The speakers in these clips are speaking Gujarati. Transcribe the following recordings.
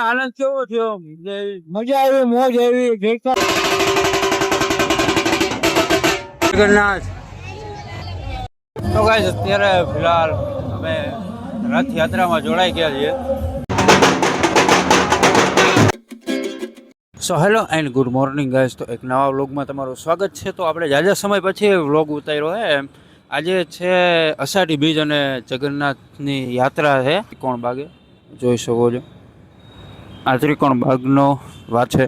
આનંદ કેવો થયો? મજા આવી, મોજ આવી. જગન્નાથ તો ગાઈસ અત્યારે ફિલહાલ અમે રથયાત્રામાં જોડાઈ ગયા છીએ. So hello and good morning guys. તો એક નવા વ્લોગમાં તમારું સ્વાગત છે. તો આપણે જાજા સમય પછી વ્લોગ ઉતાર્યો હે. આજે છે અષાઢી બીજ અને જગન્નાથની યાત્રા છે. ત્રિકોણ બાગે જોઈ શકો છો. આ ત્રિકોણ બાગનો વાત છે.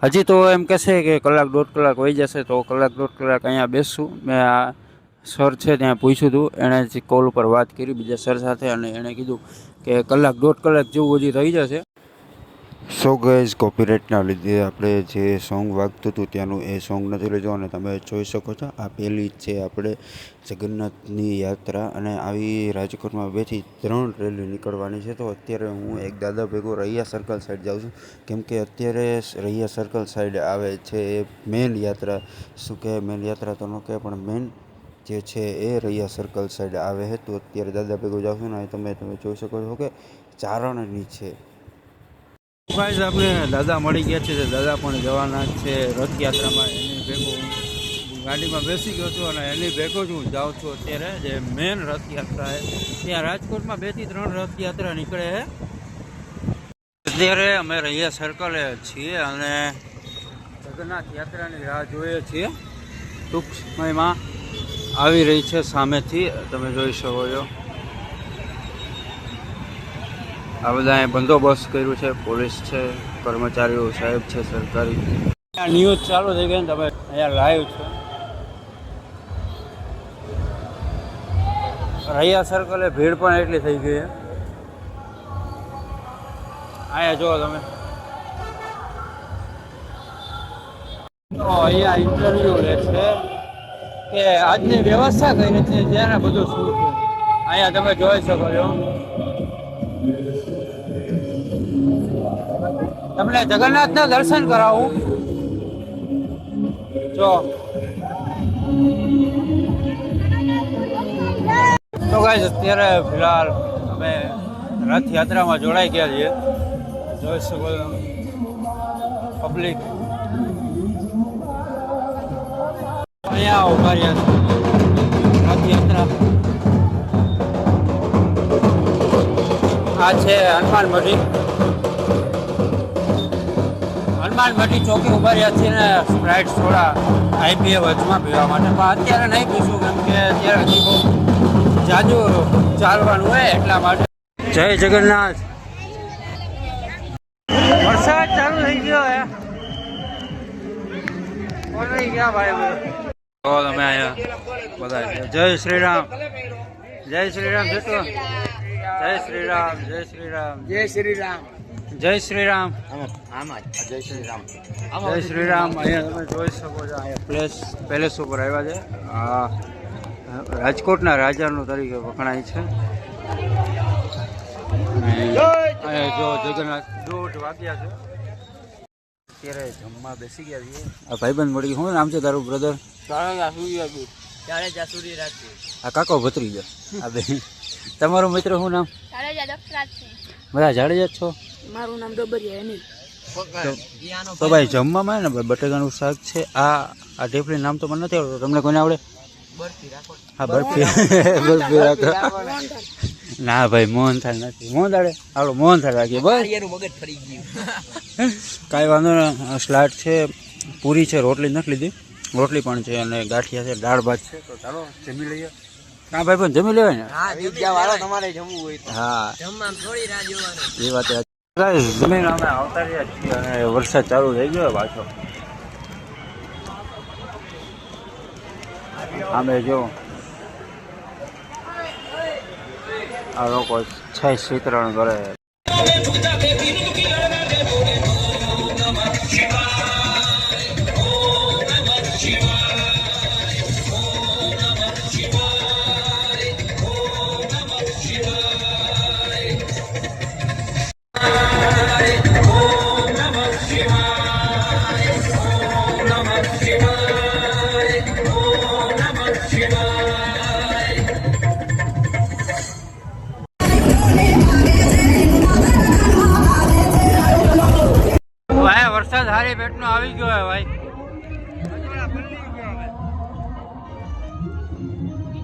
હજી તો એમ કહેશે કે કલાક દોઢ કલાક વહી જશે, તો કલાક દોઢ કલાક અહીંયા બેસશું. મેં આ સર છે ત્યાં પૂછ્યું હતું, એણે કોલ ઉપર વાત કરી બીજા સર સાથે, અને એણે કીધું કે કલાક દોઢ કલાક જેવું હજી રહી જશે. સો ગાઈઝ, કોપીરાઇટના લીધે આપણે જે સોંગ વાગતું હતું ત્યાંનું એ સોંગ નથી લેજો, અને તમે જોઈ શકો છો આ પહેલી છે આપણે જગન્નાથની યાત્રા. અને આવી રાજકોટમાં 2 થી 3 રેલી નીકળવાની છે. તો અત્યારે હું એક દાદા ભેગો રૈયા સર્કલ સાઈડ જાઉં છું, કેમ કે અત્યારે રૈયા સર્કલ સાઈડ આવે છે એ મેન યાત્રા. શું કહેવાય, મેન યાત્રા તો ન કહેવાય, પણ મેન જે છે એ રૈયા સર્કલ સાઈડ આવે છે. તો અત્યારે દાદા ભેગો જાઉં છું ને તમે જોઈ શકો છો કે ચારણની છે. ગાઈઝ આપણે દાદા મળી ગયા છે. દાદા પણ જવાના છે રથયાત્રામાં. એની ભેગો હું ગાડીમાં બેસી ગયો છું અને એની ભેગો જ હું જાઉં છું અત્યારે. જે મેન રથયાત્રા છે ત્યાં રાજકોટમાં 2 થી 3 રથયાત્રા નીકળે છે. અત્યારે અમે રૈયા સર્કલે છીએ અને જગન્નાથ યાત્રાની રાહ જોઈએ છીએ. ટૂંક સમયમાં આવી રહી છે સામેથી, તમે જોઈ શકો છો. આ બધા બંદોબસ્ત કર્યું છે, પોલીસ છે, કર્મચારીઓ સાહેબ છે સરકારી. ન્યૂઝ ચાલુ થઈ ગઈ ને તમે અહીંયા લાઈવ છો. રૈયા સર્કલે ભીડ પણ એટલી થઈ ગઈ છે. અહીંયા જુઓ તમે. તો અહીંયા ઇન્ટરવ્યુ લે છે કે આજની વ્યવસ્થા કઈ રીતે છે, બધું શું છે. અહીંયા તમે જોઈ શકો છો. તમને જગન્નાથના દર્શન કરાવું જો. તો ગાઈસ અત્યારે ફિલહાલ અમે રથયાત્રામાં જોડાઈ ગયા છીએ. જોઈ શકો છો પબ્લિક અહીંયા ઉભા રહ્યા છે. રથયાત્રા આ છે હનુમાનમઢી ચોકી ઉભા રહ્યા છીએ ને સ્પ્રાઇટ સોડા આઈપીએ વચમાં પીવા માટે. પણ અત્યારે નહીં પીશું, કેમ કે અત્યારે હજી બહુ જાજુ ચાલવાનું હોય એટલા માટે. જય જગન્નાથ. વરસાદ ચાલુ થઈ ગયો હે. ઓલરેડી ગયા ભાઈ. તો તમે અહીંયા બધા જય શ્રી રામ, જય શ્રી રામ જતો. જય શ્રી રામ, જય શ્રી રામ, જય શ્રી રામ, જય શ્રી રામ, જય શ્રી રામ, જય શ્રી રામ. અહીંયા તમે જોઈ શકો છો, અહીંયા પેલેસ ઉપર આવ્યા છે. રાજકોટના રાજાનું તરીકે વખણાય છે. અહીંયા જો જગન્નાથ 1:30 વાગ્યા છે. અત્યારે જમવા બેસી ગયા છીએ. આ ભાઈબંધ મળી. શું નામ છે તારું બ્રધર? આ કાકો ભત્રીજો. આ બે તમારો મિત્ર શું નામ? બધા જાડેજા છો? મારું નામ ડોબરિયા અનિલ. તો ભાઈ જમવામાં ને બટેકાનું શાક છે. આ ઢેફલી નામ તો મને નથી આવડતું, તમને કોને આવડે? હા બરફી. બરફી રાખો. ના ભાઈ મોહનથાળ નથી. મોહનથાળ આવડો મોહનથાળ રાખીએ બસ. કાંઈ વાંધો નહીં. સ્લાડ છે, પૂરી છે, રોટલી નથી લીધી, રોટલી પણ છે, અને ગાંઠિયા છે, દાળ ભાત છે. તો ચાલો જમી લઈએ. હા ભાઈ પણ જમી લેવાય ને. હા એ વાત જમીન અમે આવતા રહ્યા છીએ અને વરસાદ ચાલુ થઈ ગયો પાછો. અમે જો આ લોકો છાશ વિતરણ કરે. વરસાદ હારી પેટનો આવી ગયો હે ભાઈ.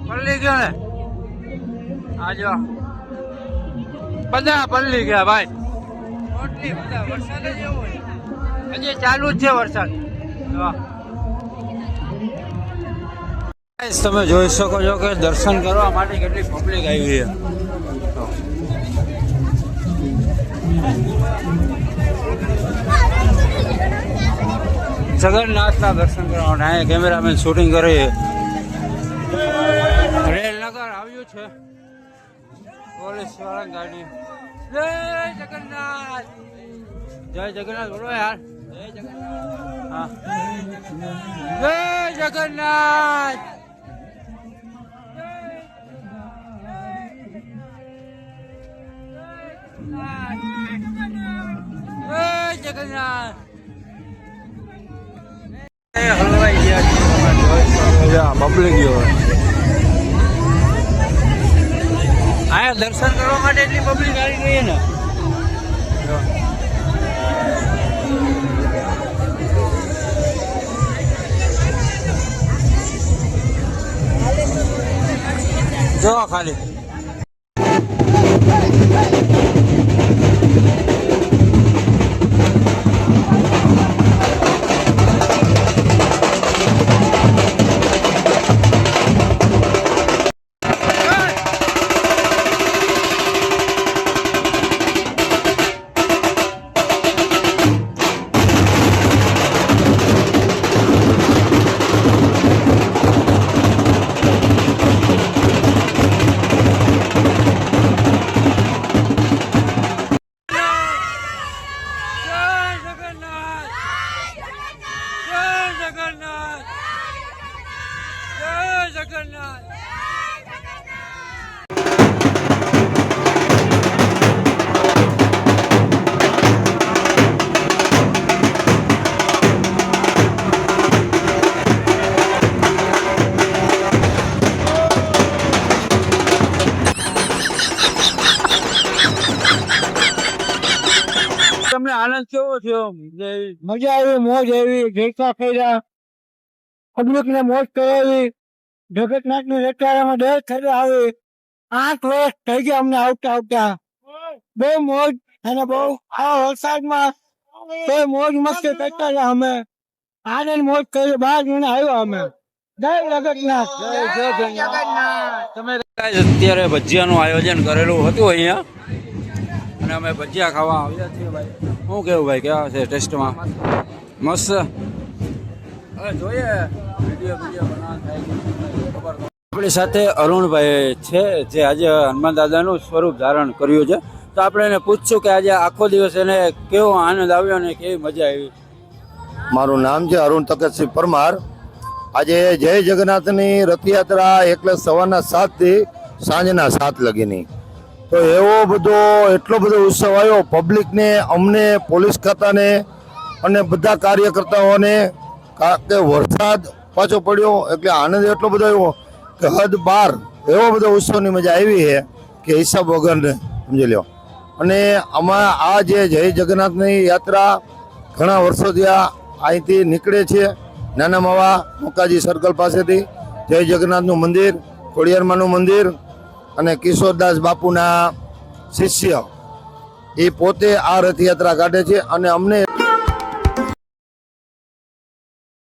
પલ્લી ગયો ને આજો બધા પલ્લી ગયા ભાઈ. ટોટલી બધા વરસાદ જ એવો હોય. હજી ચાલુ જ છે વરસાદ. તમે જોઈ શકો છો કે દર્શન કરવા માટે કેટલી પબ્લિક આવી છે. જગન્નાથના દર્શન કરવા માટે અહીંયા કેમેરામેન શૂટિંગ કરે. રેલનગર આવ્યું છે પોલીસ વાળા ગાડી. જય જગન્નાથ, જય જગન્નાથ બોલો યાર. જય જગન્નાથ. હા, જય જગન્નાથ. જય જગન્નાથ. હલવાઈ ગયા પબ્લિક ગયો. અહીંયા દર્શન કરવા માટે એટલી પબ્લિક આવી ગઈ ને. જો ખાલી તમને આનંદ કેવો થયો? મજા આવી, મોજ આવી, જલસા કર્યા, પબ્લિક ને મોજ કરાવી, જગન્નાથ ની રથયાત્રામાં દર થતા આવી. 8 વર્ષ થઈ ગયા અમને આવતા આવતા. બહુ મોજ અને બહુ આ વરસાદમાં બહુ મોજ મસ્તી કરતા હતા અમે. આનંદ મોજ કરી 12 જણા આવ્યા અમે. જય જગન્નાથ. જય જગન્નાથ. તમે અત્યારે ભજીયાનું આયોજન કરેલું હતું અહીંયા અને અમે ભજીયા ખાવા આવ્યા છીએ ભાઈ. શું કેવું ભાઈ, કેવા છે ટેસ્ટમાં? મસ્ત. હવે જોઈએ વિડીયો બનાવવા થાય. આપણી સાથે અરુણભાઈ છે જે આજે હનુમાન દાદાનું સ્વરૂપ ધારણ કર્યું છે. તો આપણે એને પૂછશું કે આજે આખો દિવસ એને કેવો આનંદ આવ્યો અને કેવી મજા આવી. મારું નામ છે અરુણ તકતસિંહ પરમાર. આજે જય જગન્નાથની રથયાત્રા એટલે સવારના 7 થી સાંજના 7 લગીની. તો એટલો બધો ઉત્સવ આવ્યો પબ્લિકને, અમને, પોલીસ ખાતાને અને બધા કાર્યકર્તાઓને. કે વરસાદ પાછો પડ્યો એટલે આનંદ એટલો બધો આવ્યો કે હદ બાર. એવો બધો ઉત્સવની મજા આવી છે કે હિસાબ વગર સમજી લો. અને આમાં આ જે જય જગન્નાથની યાત્રા ઘણા વર્ષોથી અહીંથી નીકળે છે. નાના માવા મોકાજી સર્કલ પાસેથી જય જગન્નાથનું મંદિર, ખોડિયારમાંનું મંદિર અને કિશોરદાસ બાપુના શિષ્ય એ પોતે આ રથયાત્રા કાઢે છે. અને અમને